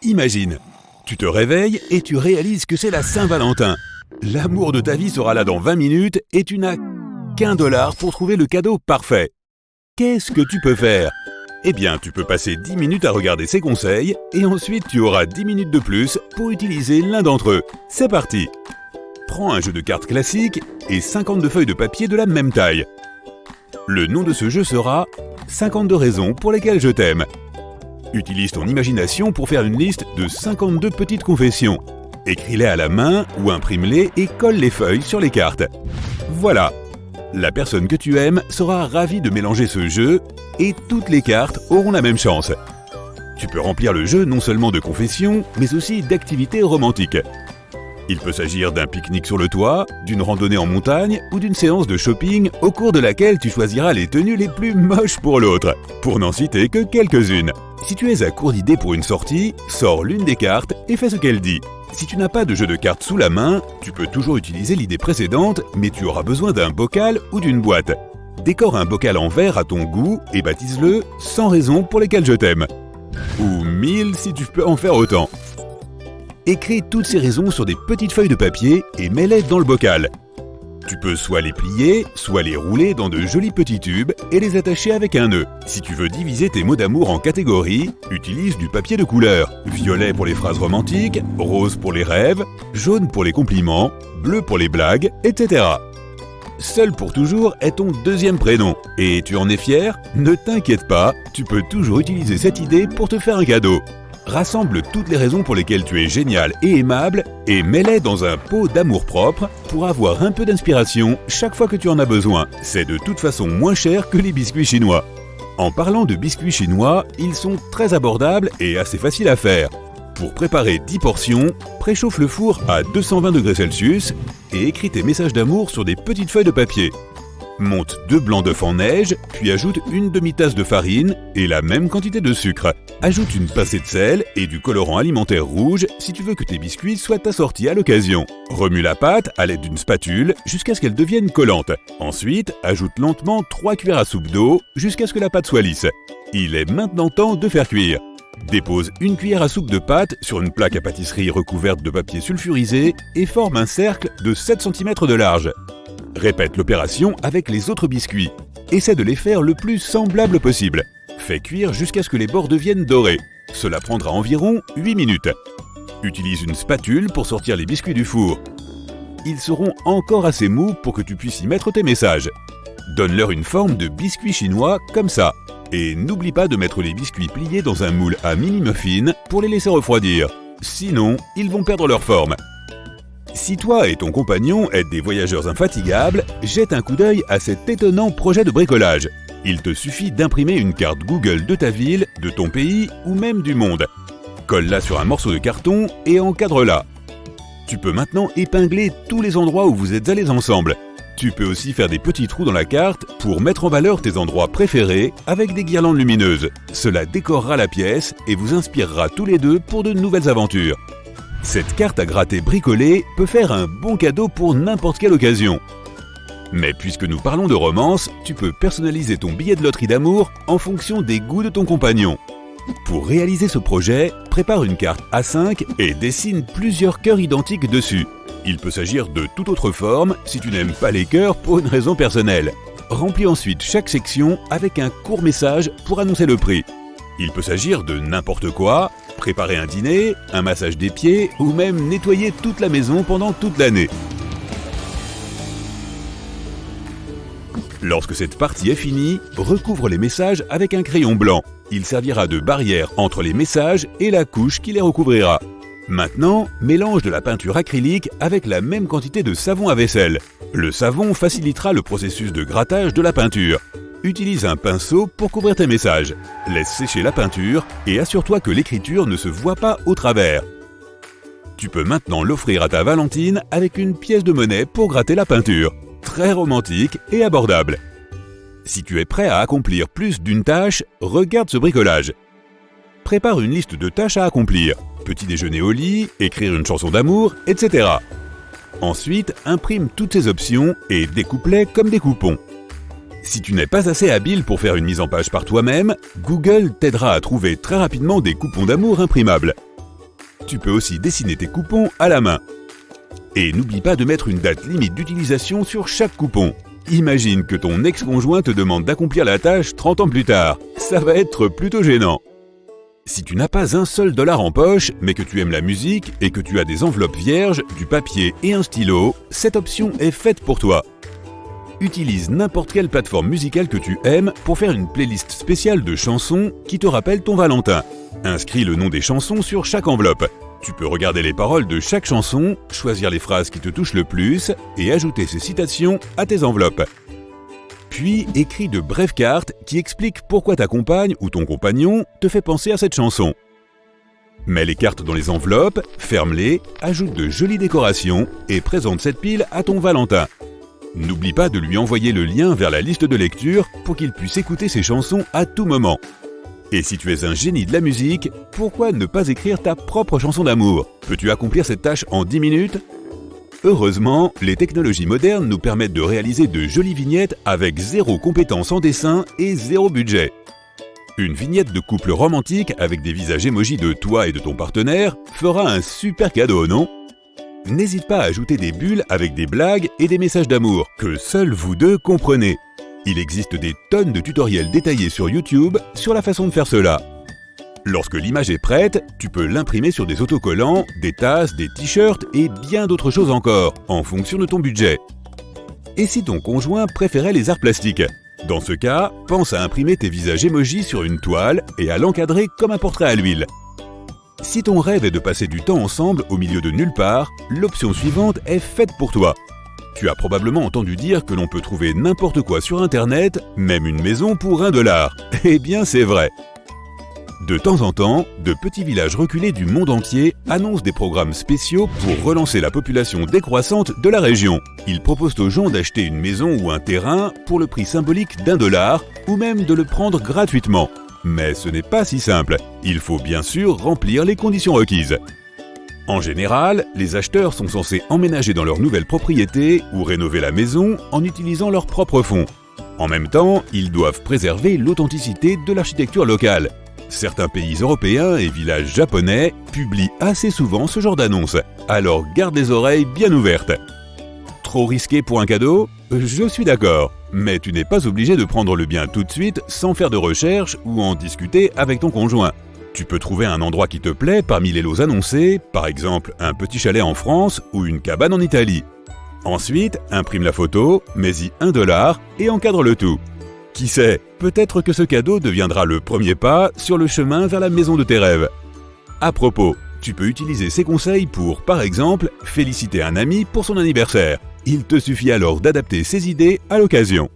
Imagine, tu te réveilles et tu réalises que c'est la Saint-Valentin. L'amour de ta vie sera là dans 20 minutes et tu n'as qu'$1 pour trouver le cadeau parfait. Qu'est-ce que tu peux faire? Eh bien, tu peux passer 10 minutes à regarder ces conseils et ensuite tu auras 10 minutes de plus pour utiliser l'un d'entre eux. C'est parti! Prends un jeu de cartes classique et 52 feuilles de papier de la même taille. Le nom de ce jeu sera « 52 raisons pour lesquelles je t'aime ». Utilise ton imagination pour faire une liste de 52 petites confessions. Écris-les à la main ou imprime-les et colle les feuilles sur les cartes. Voilà! La personne que tu aimes sera ravie de mélanger ce jeu et toutes les cartes auront la même chance. Tu peux remplir le jeu non seulement de confessions, mais aussi d'activités romantiques. Il peut s'agir d'un pique-nique sur le toit, d'une randonnée en montagne ou d'une séance de shopping au cours de laquelle tu choisiras les tenues les plus moches pour l'autre, pour n'en citer que quelques-unes. Si tu es à court d'idées pour une sortie, sors l'une des cartes et fais ce qu'elle dit. Si tu n'as pas de jeu de cartes sous la main, tu peux toujours utiliser l'idée précédente, mais tu auras besoin d'un bocal ou d'une boîte. Décore un bocal en verre à ton goût et baptise-le « 100 raisons pour lesquelles je t'aime ». Ou 1000 si tu peux en faire autant. Écris toutes ces raisons sur des petites feuilles de papier et mets-les dans le bocal. Tu peux soit les plier, soit les rouler dans de jolis petits tubes et les attacher avec un nœud. Si tu veux diviser tes mots d'amour en catégories, utilise du papier de couleur. Violet pour les phrases romantiques, rose pour les rêves, jaune pour les compliments, bleu pour les blagues, etc. Seul pour toujours est ton deuxième prénom. Et tu en es fier? Ne t'inquiète pas, tu peux toujours utiliser cette idée pour te faire un cadeau. Rassemble toutes les raisons pour lesquelles tu es génial et aimable et mets-les dans un pot d'amour-propre pour avoir un peu d'inspiration chaque fois que tu en as besoin. C'est de toute façon moins cher que les biscuits chinois. En parlant de biscuits chinois, ils sont très abordables et assez faciles à faire. Pour préparer 10 portions, préchauffe le four à 220 degrés Celsius et écris tes messages d'amour sur des petites feuilles de papier. Monte 2 blancs d'œufs en neige, puis ajoute une demi-tasse de farine et la même quantité de sucre. Ajoute une pincée de sel et du colorant alimentaire rouge si tu veux que tes biscuits soient assortis à l'occasion. Remue la pâte à l'aide d'une spatule jusqu'à ce qu'elle devienne collante. Ensuite, ajoute lentement 3 cuillères à soupe d'eau jusqu'à ce que la pâte soit lisse. Il est maintenant temps de faire cuire. Dépose une cuillère à soupe de pâte sur une plaque à pâtisserie recouverte de papier sulfurisé et forme un cercle de 7 cm de large. Répète l'opération avec les autres biscuits. Essaie de les faire le plus semblable possible. Fais cuire jusqu'à ce que les bords deviennent dorés. Cela prendra environ 8 minutes. Utilise une spatule pour sortir les biscuits du four. Ils seront encore assez mous pour que tu puisses y mettre tes messages. Donne-leur une forme de biscuit chinois comme ça. Et n'oublie pas de mettre les biscuits pliés dans un moule à mini-muffins pour les laisser refroidir. Sinon, ils vont perdre leur forme. Si toi et ton compagnon êtes des voyageurs infatigables, jette un coup d'œil à cet étonnant projet de bricolage. Il te suffit d'imprimer une carte Google de ta ville, de ton pays ou même du monde. Colle-la sur un morceau de carton et encadre-la. Tu peux maintenant épingler tous les endroits où vous êtes allés ensemble. Tu peux aussi faire des petits trous dans la carte pour mettre en valeur tes endroits préférés avec des guirlandes lumineuses. Cela décorera la pièce et vous inspirera tous les deux pour de nouvelles aventures. Cette carte à gratter bricolée peut faire un bon cadeau pour n'importe quelle occasion. Mais puisque nous parlons de romance, tu peux personnaliser ton billet de loterie d'amour en fonction des goûts de ton compagnon. Pour réaliser ce projet, prépare une carte A5 et dessine plusieurs cœurs identiques dessus. Il peut s'agir de toute autre forme si tu n'aimes pas les cœurs pour une raison personnelle. Remplis ensuite chaque section avec un court message pour annoncer le prix. Il peut s'agir de n'importe quoi, préparer un dîner, un massage des pieds ou même nettoyer toute la maison pendant toute l'année. Lorsque cette partie est finie, recouvre les messages avec un crayon blanc. Il servira de barrière entre les messages et la couche qui les recouvrira. Maintenant, mélange de la peinture acrylique avec la même quantité de savon à vaisselle. Le savon facilitera le processus de grattage de la peinture. Utilise un pinceau pour couvrir tes messages. Laisse sécher la peinture et assure-toi que l'écriture ne se voit pas au travers. Tu peux maintenant l'offrir à ta Valentine avec une pièce de monnaie pour gratter la peinture. Très romantique et abordable. Si tu es prêt à accomplir plus d'une tâche, regarde ce bricolage. Prépare une liste de tâches à accomplir. Petit déjeuner au lit, écrire une chanson d'amour, etc. Ensuite, imprime toutes ces options et découpe-les comme des coupons. Si tu n'es pas assez habile pour faire une mise en page par toi-même, Google t'aidera à trouver très rapidement des coupons d'amour imprimables. Tu peux aussi dessiner tes coupons à la main. Et n'oublie pas de mettre une date limite d'utilisation sur chaque coupon. Imagine que ton ex-conjoint te demande d'accomplir la tâche 30 ans plus tard. Ça va être plutôt gênant. Si tu n'as pas un seul dollar en poche, mais que tu aimes la musique et que tu as des enveloppes vierges, du papier et un stylo, cette option est faite pour toi. Utilise n'importe quelle plateforme musicale que tu aimes pour faire une playlist spéciale de chansons qui te rappellent ton Valentin. Inscris le nom des chansons sur chaque enveloppe. Tu peux regarder les paroles de chaque chanson, choisir les phrases qui te touchent le plus et ajouter ces citations à tes enveloppes. Puis, écris de brèves cartes qui expliquent pourquoi ta compagne ou ton compagnon te fait penser à cette chanson. Mets les cartes dans les enveloppes, ferme-les, ajoute de jolies décorations et présente cette pile à ton Valentin. N'oublie pas de lui envoyer le lien vers la liste de lecture pour qu'il puisse écouter ses chansons à tout moment. Et si tu es un génie de la musique, pourquoi ne pas écrire ta propre chanson d'amour? Peux-tu accomplir cette tâche en 10 minutes? Heureusement, les technologies modernes nous permettent de réaliser de jolies vignettes avec 0 compétences en dessin et 0 budget. Une vignette de couple romantique avec des visages émojis de toi et de ton partenaire fera un super cadeau, non? N'hésite pas à ajouter des bulles avec des blagues et des messages d'amour que seuls vous deux comprenez. Il existe des tonnes de tutoriels détaillés sur YouTube sur la façon de faire cela. Lorsque l'image est prête, tu peux l'imprimer sur des autocollants, des tasses, des t-shirts et bien d'autres choses encore, en fonction de ton budget. Et si ton conjoint préférait les arts plastiques? Dans ce cas, pense à imprimer tes visages émojis sur une toile et à l'encadrer comme un portrait à l'huile. Si ton rêve est de passer du temps ensemble au milieu de nulle part, l'option suivante est faite pour toi. Tu as probablement entendu dire que l'on peut trouver n'importe quoi sur Internet, même une maison pour $1. Eh bien, c'est vrai. De temps en temps, de petits villages reculés du monde entier annoncent des programmes spéciaux pour relancer la population décroissante de la région. Ils proposent aux gens d'acheter une maison ou un terrain pour le prix symbolique $1 ou même de le prendre gratuitement. Mais ce n'est pas si simple. Il faut bien sûr remplir les conditions requises. En général, les acheteurs sont censés emménager dans leur nouvelle propriété ou rénover la maison en utilisant leurs propres fonds. En même temps, ils doivent préserver l'authenticité de l'architecture locale. Certains pays européens et villages japonais publient assez souvent ce genre d'annonces, alors garde les oreilles bien ouvertes. Trop risqué pour un cadeau? Je suis d'accord, mais tu n'es pas obligé de prendre le bien tout de suite sans faire de recherche ou en discuter avec ton conjoint. Tu peux trouver un endroit qui te plaît parmi les lots annoncés, par exemple un petit chalet en France ou une cabane en Italie. Ensuite, imprime la photo, mets-y $1 et encadre le tout. Qui sait, peut-être que ce cadeau deviendra le premier pas sur le chemin vers la maison de tes rêves. À propos, tu peux utiliser ces conseils pour, par exemple, féliciter un ami pour son anniversaire. Il te suffit alors d'adapter ces idées à l'occasion.